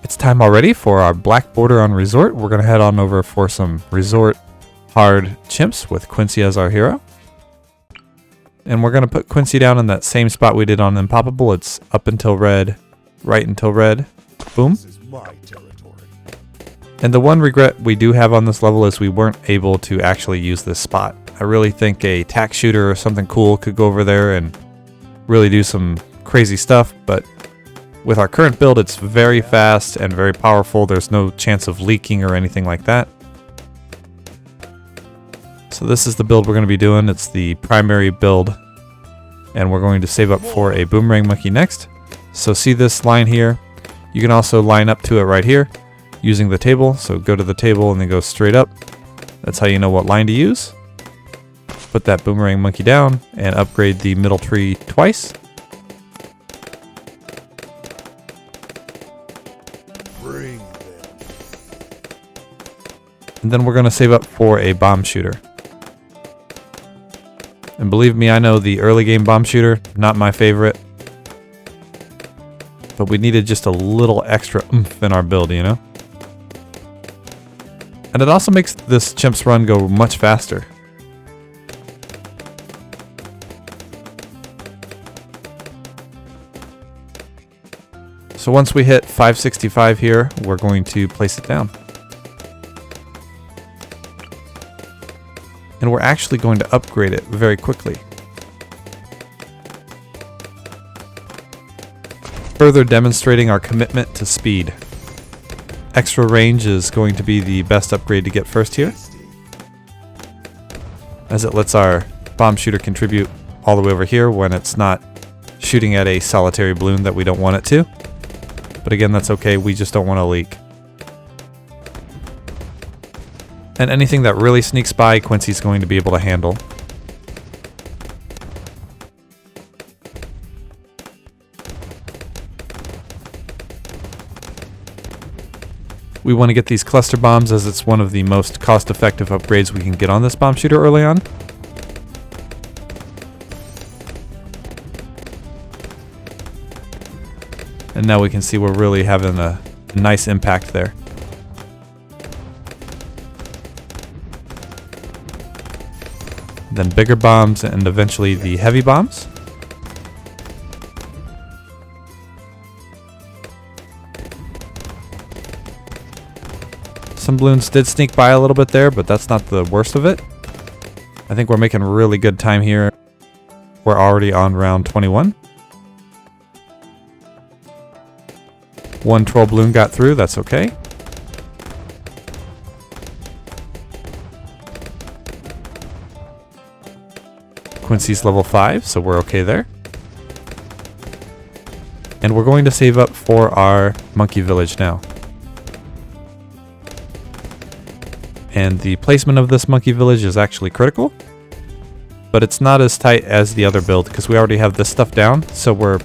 It's time already for our black border on resort. We're going to head on over for some resort hard chimps with Quincy as our hero. And we're going to put Quincy down in that same spot we did on Impoppable. It's up until red, right until red. Boom. This is my territory. And the one regret we do have on this level is we weren't able to actually use this spot. I really think a tack shooter or something cool could go over there and really do some crazy stuff, but with our current build, it's very fast and very powerful. There's no chance of leaking or anything like that. So this is the build we're going to be doing. It's the primary build, and we're going to save up for a boomerang monkey next. So see this line here? You can also line up to it right here using the table. So go to the table and then go straight up. That's how you know what line to use. Put that boomerang monkey down and upgrade the middle tree twice. Bring them. And then we're going to save up for a bomb shooter. And believe me, I know the early game bomb shooter, not my favorite. But we needed just a little extra oomph in our build, you know? And it also makes this chimps run go much faster. So once we hit 565 here, we're going to place it down. And we're actually going to upgrade it very quickly. Further demonstrating our commitment to speed. Extra range is going to be the best upgrade to get first here, as it lets our bomb shooter contribute all the way over here when it's not shooting at a solitary balloon that we don't want it to. But again, that's okay, we just don't want to leak. And anything that really sneaks by, Quincy's going to be able to handle. We want to get these cluster bombs as it's one of the most cost-effective upgrades we can get on this bomb shooter early on. And now we can see we're really having a nice impact there. Then bigger bombs and eventually the heavy bombs. Some balloons did sneak by a little bit there, but that's not the worst of it. I think we're making really good time here. We're already on round 21. One troll balloon got through, that's okay. Quincy's level 5, so we're okay there. And we're going to save up for our monkey village now. And the placement of this monkey village is actually critical, but it's not as tight as the other build because we already have this stuff down, so we're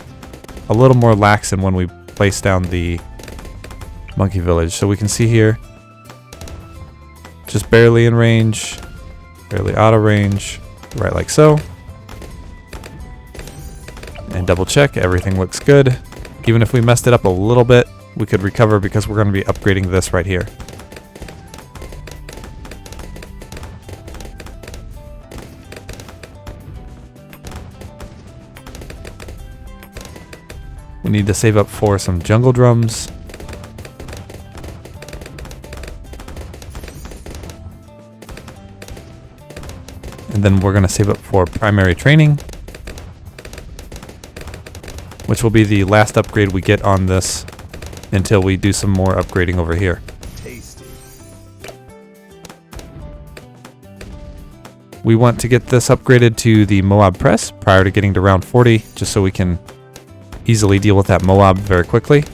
a little more lax in when we place down the monkey village. So we can see here, just barely in range, barely out of range, right like so. And double check, everything looks good. Even if we messed it up a little bit, we could recover because we're going to be upgrading this right here. We need to save up for some jungle drums. And then we're going to save up for primary training, which will be the last upgrade we get on this until we do some more upgrading over here. Tasty. We want to get this upgraded to the Moab press prior to getting to round 40, just so we can easily deal with that moab very quickly.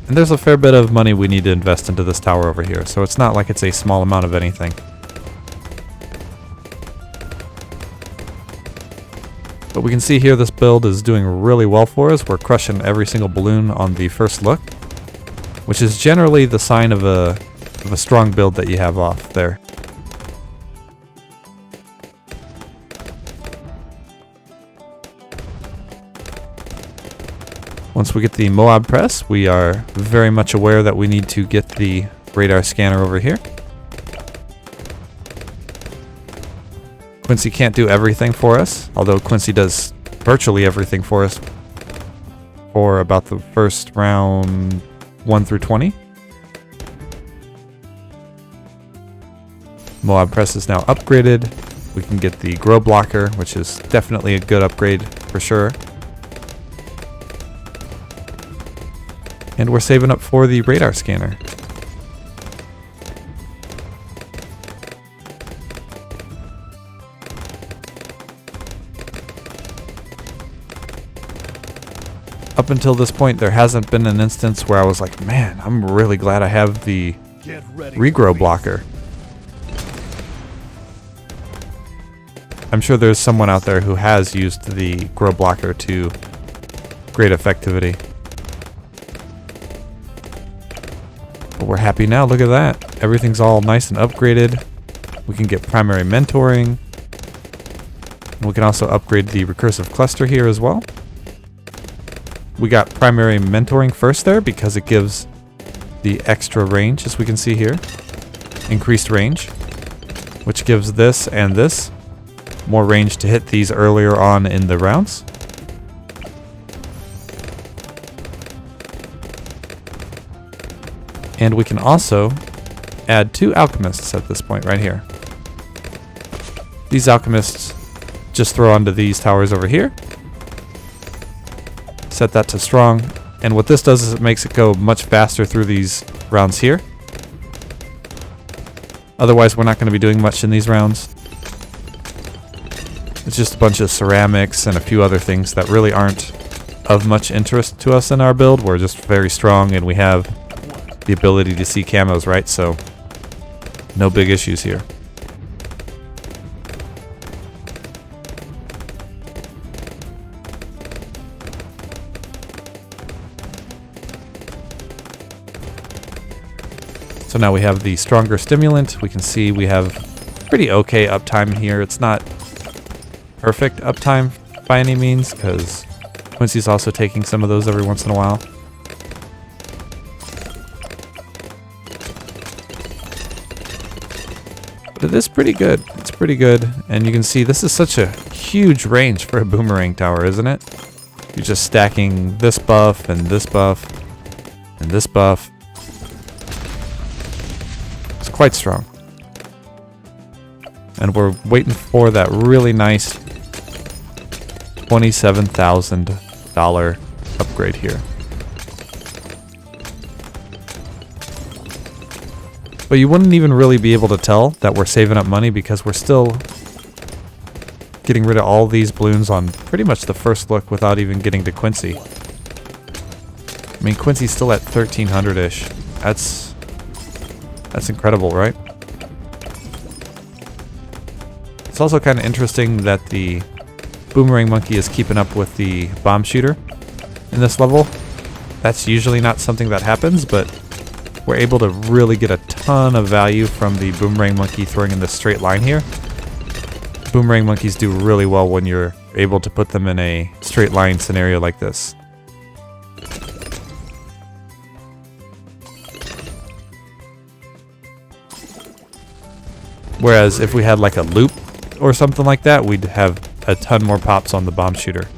And there's a fair bit of money we need to invest into this tower over here, so it's not like it's a small amount of anything. But we can see here this build is doing really well for us. We're crushing every single balloon on the first look, which is generally the sign of a strong build that you have off there. Once we get the Moab press, we are very much aware that we need to get the radar scanner over here. Quincy can't do everything for us, although Quincy does virtually everything for us for about the first round 1 through 20. Moab press is now upgraded. We can get the grow blocker, which is definitely a good upgrade for sure. And we're saving up for the radar scanner. Up until this point, there hasn't been an instance where I was like, man, I'm really glad I have the regrow blocker. I'm sure there's someone out there who has used the grow blocker to great effectivity. But we're happy now, look at that. Everything's all nice and upgraded. We can get primary mentoring. And we can also upgrade the recursive cluster here as well. We got primary mentoring first there because it gives the extra range, as we can see here. Increased range, which gives this and this more range to hit these earlier on in the rounds. And we can also add 2 alchemists at this point right here. These alchemists just throw onto these towers over here. Set that to strong. And what this does is it makes it go much faster through these rounds here. Otherwise, we're not going to be doing much in these rounds. It's just a bunch of ceramics and a few other things that really aren't of much interest to us in our build. We're just very strong and we have the ability to see camos, right? So no big issues here. So now we have the stronger stimulant. We can see we have pretty okay uptime here. It's not perfect uptime by any means, because Quincy's also taking some of those every once in a while. But it is pretty good. It's pretty good. And you can see this is such a huge range for a boomerang tower, isn't it? You're just stacking this buff and this buff and this buff. It's quite strong. And we're waiting for that really nice $27,000 upgrade here. But you wouldn't even really be able to tell that we're saving up money because we're still getting rid of all these balloons on pretty much the first look without even getting to Quincy. I mean, Quincy's still at 1300-ish. That's incredible, right? It's also kind of interesting that the Boomerang Monkey is keeping up with the bomb shooter in this level. That's usually not something that happens, but we're able to really get a ton of value from the Boomerang Monkey throwing in this straight line here. Boomerang Monkeys do really well when you're able to put them in a straight line scenario like this. Whereas if we had like a loop or something like that, we'd have a ton more pops on the bomb shooter.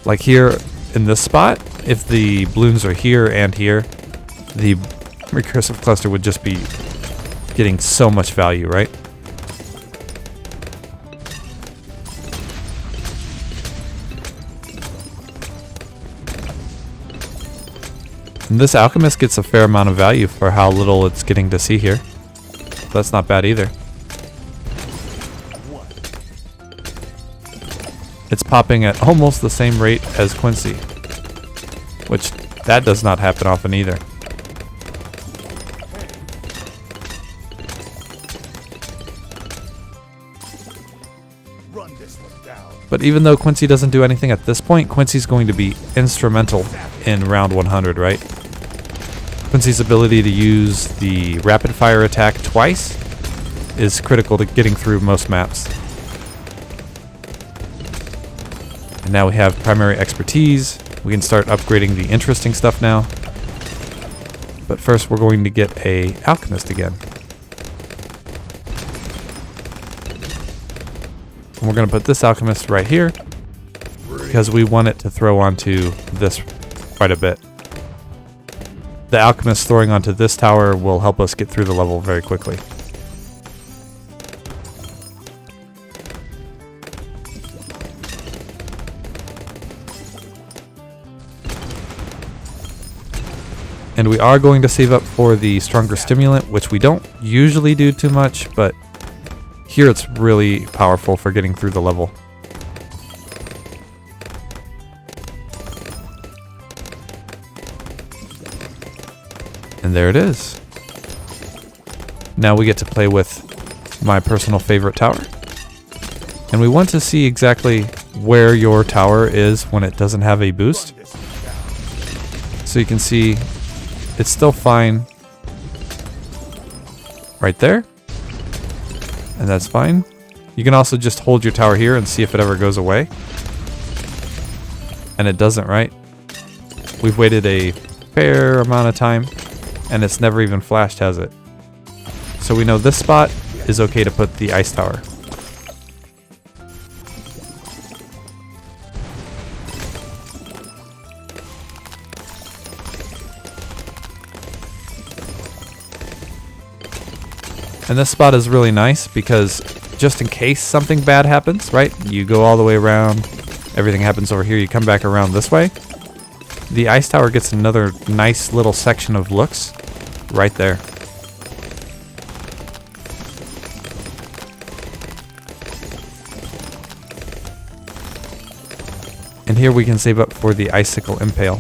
Like here in this spot, if the balloons are here and here, the recursive cluster would just be getting so much value, right? And this alchemist gets a fair amount of value for how little it's getting to see here. So that's not bad either. It's popping at almost the same rate as Quincy, which that does not happen often either. But even though Quincy doesn't do anything at this point, Quincy's going to be instrumental in round 100, right? Quincy's ability to use the rapid fire attack twice is critical to getting through most maps. And now we have primary expertise. We can start upgrading the interesting stuff now. But first we're going to get a alchemist again. And we're going to put this alchemist right here because we want it to throw onto this quite a bit. The alchemist throwing onto this tower will help us get through the level very quickly. And we are going to save up for the stronger stimulant, which we don't usually do too much, but here it's really powerful for getting through the level. And there it is. Now we get to play with my personal favorite tower. And we want to see exactly where your tower is when it doesn't have a boost. So you can see it's still fine right there. And that's fine. You can also just hold your tower here and see if it ever goes away. And it doesn't, right? We've waited a fair amount of time and it's never even flashed, has it? So we know this spot is okay to put the ice tower. And this spot is really nice because just in case something bad happens, right? You go all the way around, everything happens over here, you come back around this way. The ice tower gets another nice little section of looks right there. And here we can save up for the Icicle impale.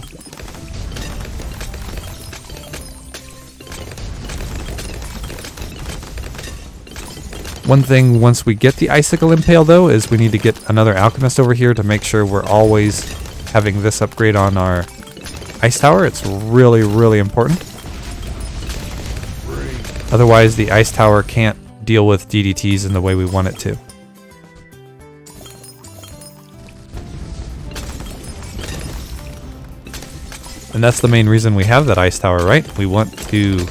One thing once we get the Icicle impale though is we need to get another alchemist over here to make sure we're always having this upgrade on our ice tower. It's really, really important. Otherwise the ice tower can't deal with DDTs in the way we want it to. And that's the main reason we have that ice tower, right? We want to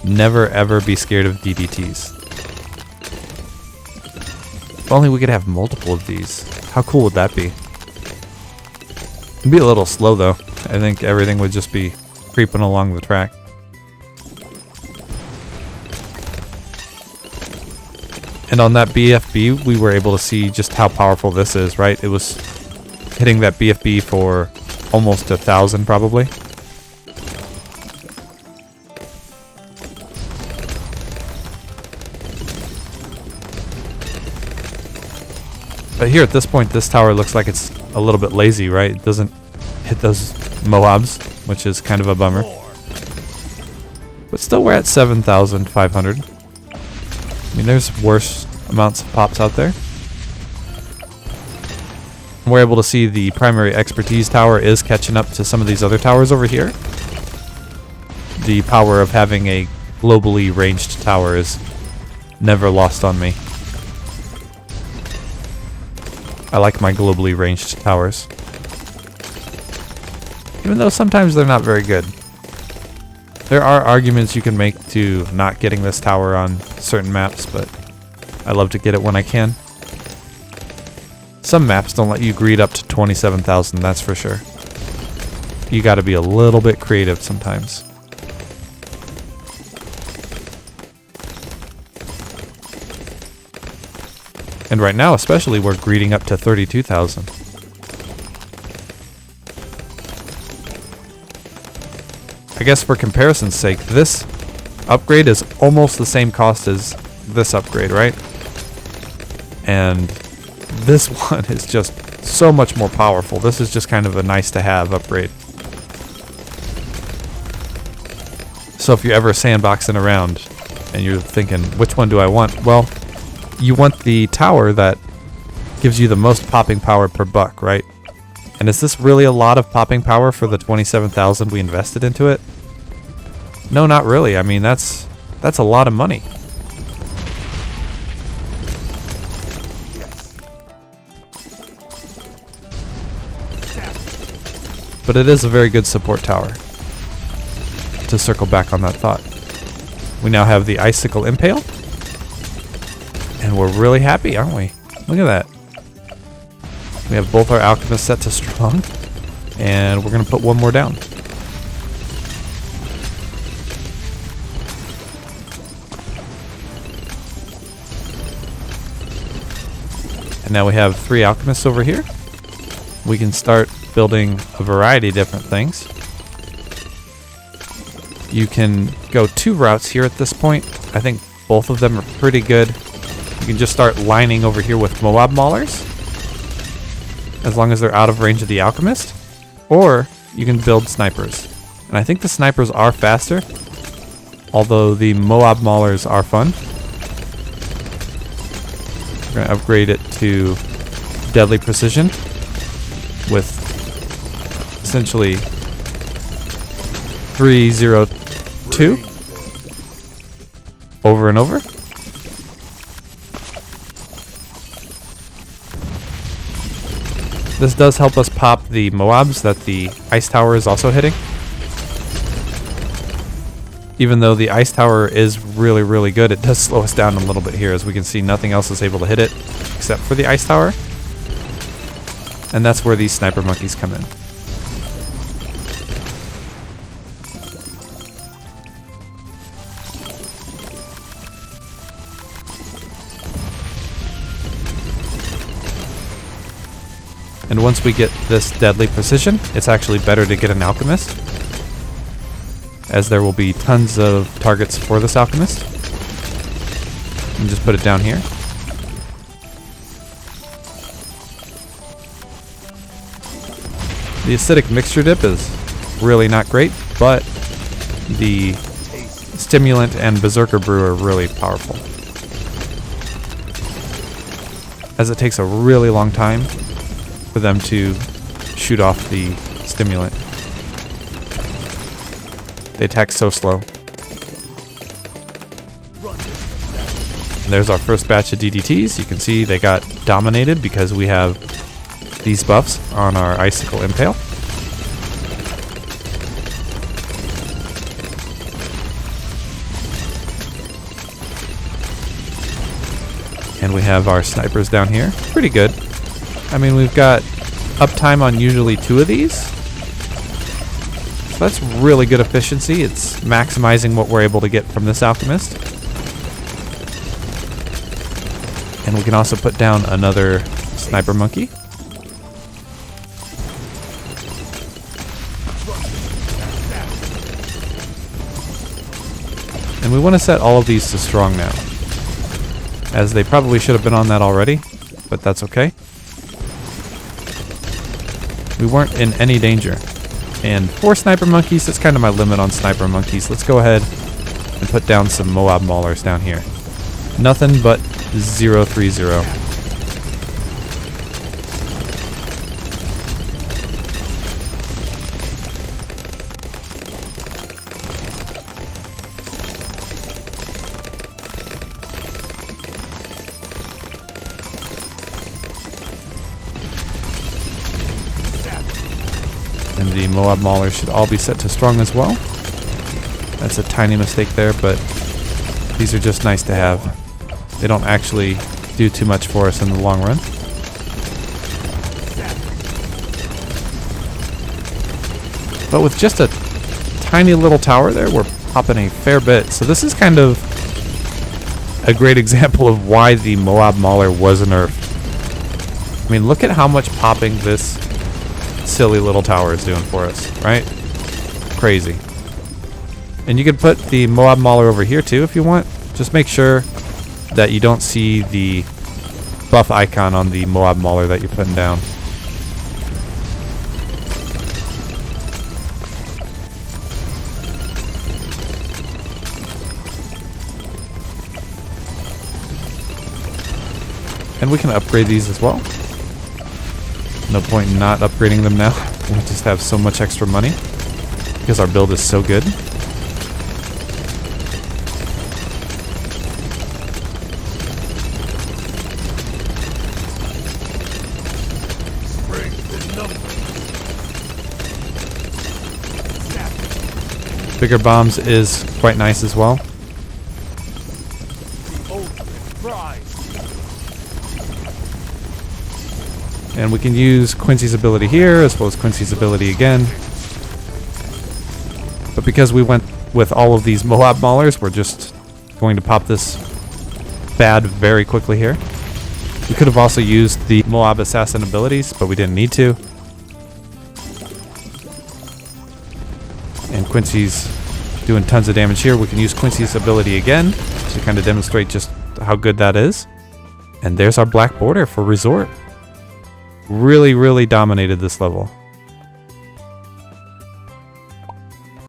never ever be scared of DDTs. If only we could have multiple of these. How cool would that be? It'd be a little slow though. I think everything would just be creeping along the track. And on that BFB, we were able to see just how powerful this is, right? It was hitting that BFB for almost 1,000 probably. But here at this point, this tower looks like it's a little bit lazy, right? It doesn't hit those moabs, which is kind of a bummer. But still, we're at 7,500. I mean, there's worse amounts of pops out there. We're able to see the primary expertise tower is catching up to some of these other towers over here. The power of having a globally ranged tower is never lost on me. I like my globally ranged towers. Even though sometimes they're not very good. There are arguments you can make to not getting this tower on certain maps, but I love to get it when I can. Some maps don't let you greed up to 27,000, that's for sure. You gotta be a little bit creative sometimes. And right now, especially, we're greeding up to 32,000. I guess for comparison's sake, this upgrade is almost the same cost as this upgrade, right? And this one is just so much more powerful. This is just kind of a nice to have upgrade. So if you're ever sandboxing around and you're thinking, which one do I want? Well, you want the tower that gives you the most popping power per buck, right? And is this really a lot of popping power for the 27,000 we invested into it? No, not really. I mean, that's a lot of money. but it is a very good support tower. To circle back on that thought, we now have the Icicle impale, and we're really happy, aren't we? Look at that. We have both our alchemists set to strong, and we're going to put one more down. And now we have 3 alchemists over here. We can start building a variety of different things. You can go 2 routes here at this point. I think both of them are pretty good. You can just start lining over here with moab maulers, as long as they're out of range of the alchemist. Or you can build snipers. And I think the snipers are faster, although the moab maulers are fun. We're going to upgrade it to deadly precision with essentially 302 over and over. This does help us pop the Moabs that the ice tower is also hitting. Even though the ice tower is really, really good, it does slow us down a little bit here. As we can see, nothing else is able to hit it except for the ice tower. And that's where these sniper monkeys come in. And once we get this deadly precision, it's actually better to get an alchemist, as there will be tons of targets for this alchemist. And just put it down here. The acidic mixture dip is really not great, but the stimulant and berserker brew are really powerful, as it takes a really long time for them to shoot off the stimulant. They attack so slow. And there's our first batch of DDTs. You can see they got dominated because we have these buffs on our Icicle impale. And we have our snipers down here. Pretty good. I mean, we've got uptime on usually 2 of these. So that's really good efficiency. It's maximizing what we're able to get from this alchemist. And we can also put down another sniper monkey. And we want to set all of these to strong now, as they probably should have been on that already, but that's okay. We weren't in any danger. And 4 sniper monkeys, that's kind of my limit on sniper monkeys. Let's go ahead and put down some moab maulers down here. Nothing but 030. And the moab maulers should all be set to strong as well. That's a tiny mistake there, but these are just nice to have. They don't actually do too much for us in the long run. But with just a tiny little tower there, we're popping a fair bit. So this is kind of a great example of why the moab mauler was nerfed. I mean, look at how much popping this silly little tower is doing for us, right? Crazy. And you could put the moab mauler over here too if you want. Just make sure that you don't see the buff icon on the moab mauler that you're putting down. And we can upgrade these as well. No point in not upgrading them now. We just have so much extra money because our build is so good. Bigger bombs is quite nice as well. The ultimate prize. And we can use Quincy's ability here, as well as Quincy's ability again. But because we went with all of these Moab Maulers, we're just going to pop this bad very quickly here. We could have also used the Moab Assassin abilities, but we didn't need to. And Quincy's doing tons of damage here. We can use Quincy's ability again to kind of demonstrate just how good that is. And there's our black border for Resort. Really, really dominated this level.